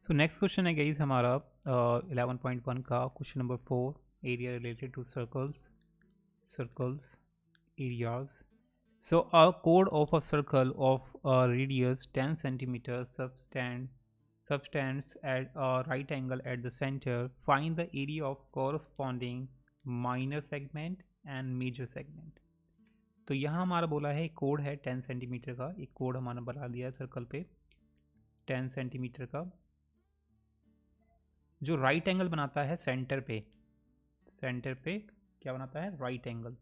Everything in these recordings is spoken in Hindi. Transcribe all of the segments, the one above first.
सो नेक्स्ट क्वेश्चन है गाइस हमारा 11.1 का question number 4 area related to circles areas. So a chord of a circle of a radius 10 centimeters subtends at a right angle at the center. Find the area of corresponding minor segment and major segment. तो यहाँ हमारा बोला है एक कोड है 10 सेंटीमीटर का. एक कोड हमारा बना दिया है सर्कल पे 10 सेंटीमीटर का, जो राइट एंगल बनाता है सेंटर पे क्या बनाता है? Right angle.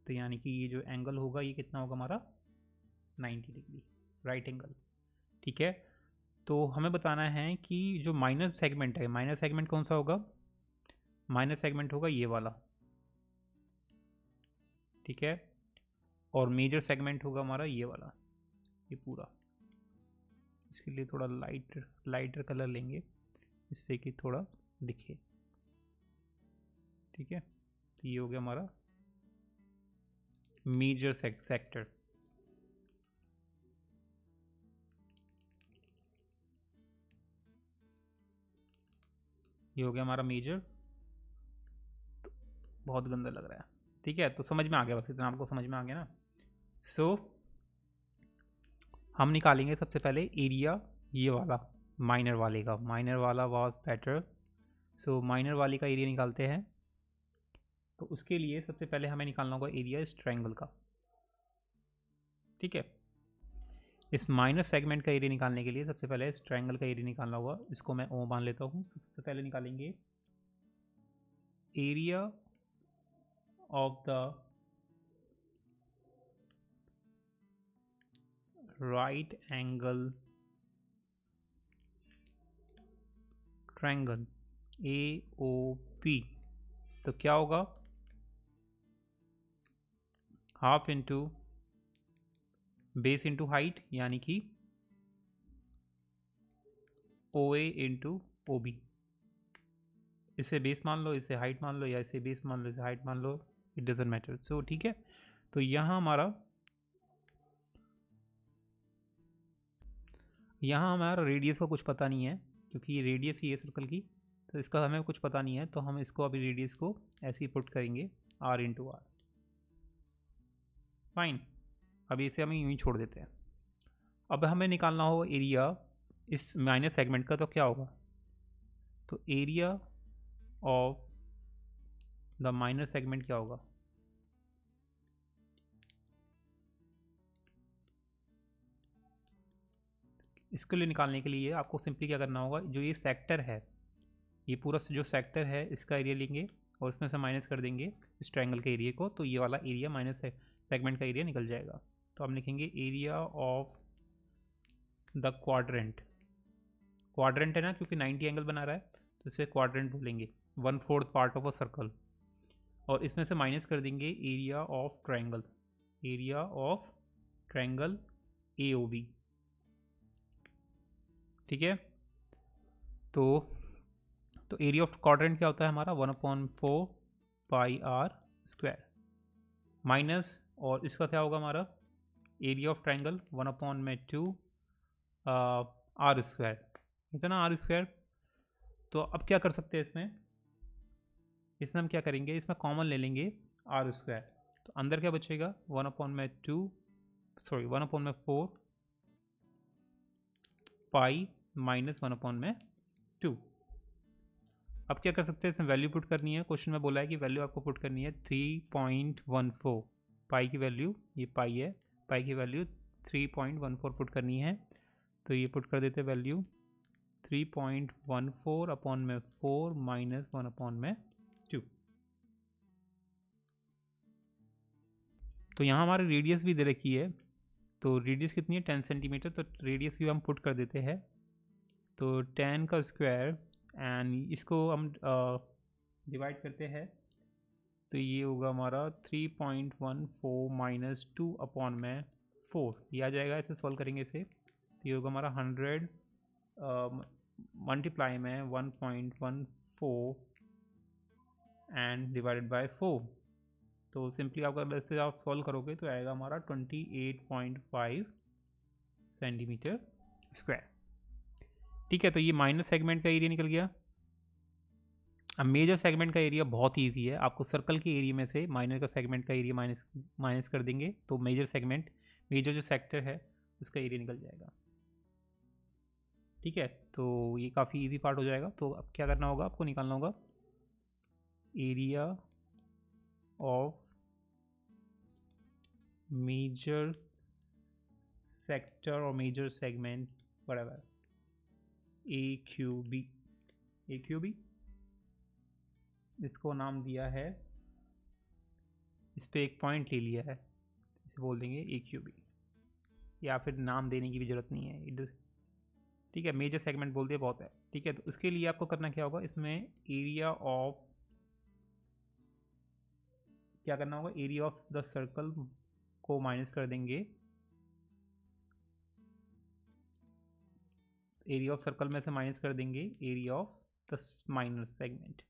तो यानी कि ये जो एंगल होगा ये कितना होगा हमारा? 90 डिग्री राइट एंगल. ठीक है. तो हमें बताना है कि जो माइनर सेगमेंट है, माइनर सेगमेंट कौन सा होगा? माइनर सेगमेंट होगा ये वाला. ठीक है. और मेजर सेगमेंट होगा हमारा ये वाला, ये पूरा. इसके लिए थोड़ा लाइटर कलर लेंगे जिससे कि थोड़ा दिखे. ठीक है. तो ये हो गया हमारा मेजर सेक्टर. ये हो गया हमारा मेजर. तो बहुत गंदा लग रहा है. ठीक है. तो समझ में आ गया, बस इतना आपको समझ में आ गया ना. सो हम निकालेंगे सबसे पहले एरिया ये वाला माइनर वाले का. माइनर वाला वाज बेटर. सो माइनर वाले का एरिया निकालते हैं. तो उसके लिए सबसे पहले हमें निकालना होगा एरिया इस ट्रायंगल का. ठीक है. इस माइनर सेगमेंट का एरिया निकालने के लिए सबसे पहले इस ट्रायंगल का एरिया निकालना होगा. इसको मैं ओ मान लेता हूँ. सबसे पहले निकालेंगे area of the right angle triangle AOP. तो क्या होगा? Half into base into height, यानी कि OA इंटू OB. इसे बेस मान लो, इसे हाइट मान लो, या इसे बेस मान लो, इसे हाइट मान लो, इट डजेंट मैटर. सो ठीक है. तो यहाँ हमारा रेडियस का कुछ पता नहीं है, क्योंकि ये रेडियस ही है सर्कल की. तो इसका हमें कुछ पता नहीं है, तो हम इसको अभी रेडियस को ऐसे ही पुट करेंगे R इंटू R. फाइन. अभी इसे हम यूँ ही छोड़ देते हैं. अब हमें निकालना हो एरिया इस माइनर सेगमेंट का. तो क्या होगा? तो area of the minor segment क्या होगा? इसके लिए निकालने के लिए आपको सिंपली क्या करना होगा, जो ये सेक्टर है, ये पूरा जो सेक्टर है इसका एरिया लेंगे और इसमें से माइनस कर देंगे इस ट्रायंगल के एरिया को. तो ये वाला एरिया माइनस सेगमेंट का एरिया निकल जाएगा. तो हम लिखेंगे area of the quadrant. Quadrant है ना, क्योंकि 90 एंगल बना रहा है, तो इसे क्वाड्रेंट बोलेंगे. 1/4 पार्ट ऑफ अ सर्कल. और इसमें से माइनस कर देंगे area of triangle. Area of triangle AOB. ठीक है. तो एरिया ऑफ क्वाड्रेंट क्या होता है हमारा? 1/4 पाई R स्क्वायर माइनस, और इसका क्या होगा हमारा area of triangle 1/2 R square. इतना R स्क्वायर. तो अब क्या कर सकते हैं इसमें हम क्या करेंगे, इसमें कॉमन ले लेंगे R स्क्वायर. तो अंदर क्या बचेगा? 1/4 पाई माइनस 1/2. अब क्या कर सकते हैं, इसमें वैल्यू पुट करनी है. क्वेश्चन में बोला है कि वैल्यू आपको पुट करनी है 3.14. पाई की वैल्यू, ये पाई है, पाई की वैल्यू 3.14 पुट करनी है. तो ये पुट कर देते वैल्यू 3.14/4 माइनस 1/2. तो यहाँ हमारी रेडियस भी दे रखी है. तो रेडियस कितनी है? 10 सेंटीमीटर. तो रेडियस भी हम पुट कर देते हैं. तो 10 का स्क्वायर एंड इसको हम डिवाइड करते हैं. तो ये होगा हमारा 3.14 माइनस 2/4. ये आ जाएगा. इसे सॉल्व करेंगे इसे. तो ये होगा हमारा 100 मल्टीप्लाई में 1.14 एंड डिवाइडेड बाय 4. तो सिंपली आप अगर इससे आप सॉल्व करोगे तो आएगा हमारा 28.5 सेंटीमीटर स्क्वायर। ठीक है, तो ये माइनर सेगमेंट का एरिया निकल गया। अब मेजर सेगमेंट का एरिया बहुत ही ईजी है, आपको सर्कल के एरिया में से माइनर का सेगमेंट का एरिया माइनस कर देंगे तो मेजर जो सेक्टर है उसका एरिया निकल जाएगा। ठीक है, तो ये काफ़ी इजी पार्ट हो जाएगा। तो अब क्या करना होगा, आपको निकालना होगा एरिया ऑफ मेजर सेक्टर और मेजर सेगमेंट बराबर AQB। इसको नाम दिया है, इस पर एक पॉइंट ले लिया है, इसे बोल देंगे AQB, या फिर नाम देने की भी ज़रूरत नहीं है। ठीक है, मेजर सेगमेंट बोल दिया बहुत है। ठीक है, तो उसके लिए आपको करना क्या होगा, इसमें एरिया ऑफ क्या करना होगा, एरिया ऑफ द सर्कल को माइनस कर देंगे। एरिया ऑफ सर्कल में से माइनस कर देंगे area of the minor segment.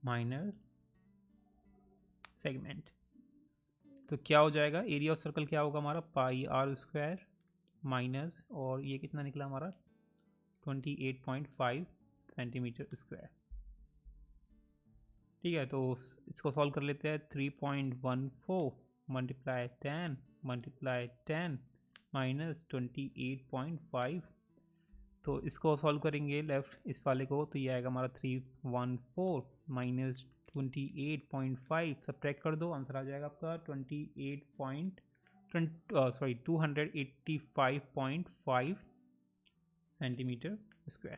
Minor segment तो क्या हो जाएगा, एरिया ऑफ सर्कल क्या होगा हमारा, पाई आर स्क्वायर माइनस, और ये कितना निकला हमारा 28.5 सेंटीमीटर स्क्वायर। ठीक है, तो इसको सॉल्व कर लेते हैं। 3.14 मल्टीप्लाई 10 माइनस 28.5, तो इसको सॉल्व करेंगे लेफ्ट इस वाले को, तो ये आएगा हमारा 314 माइनस 28.5, सब्ट्रैक्ट कर दो, आंसर आ जाएगा आपका 285.5 centimetre square.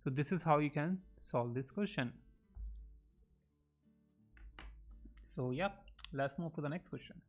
So this is how you can solve this question. So yeah, let's move to the next question.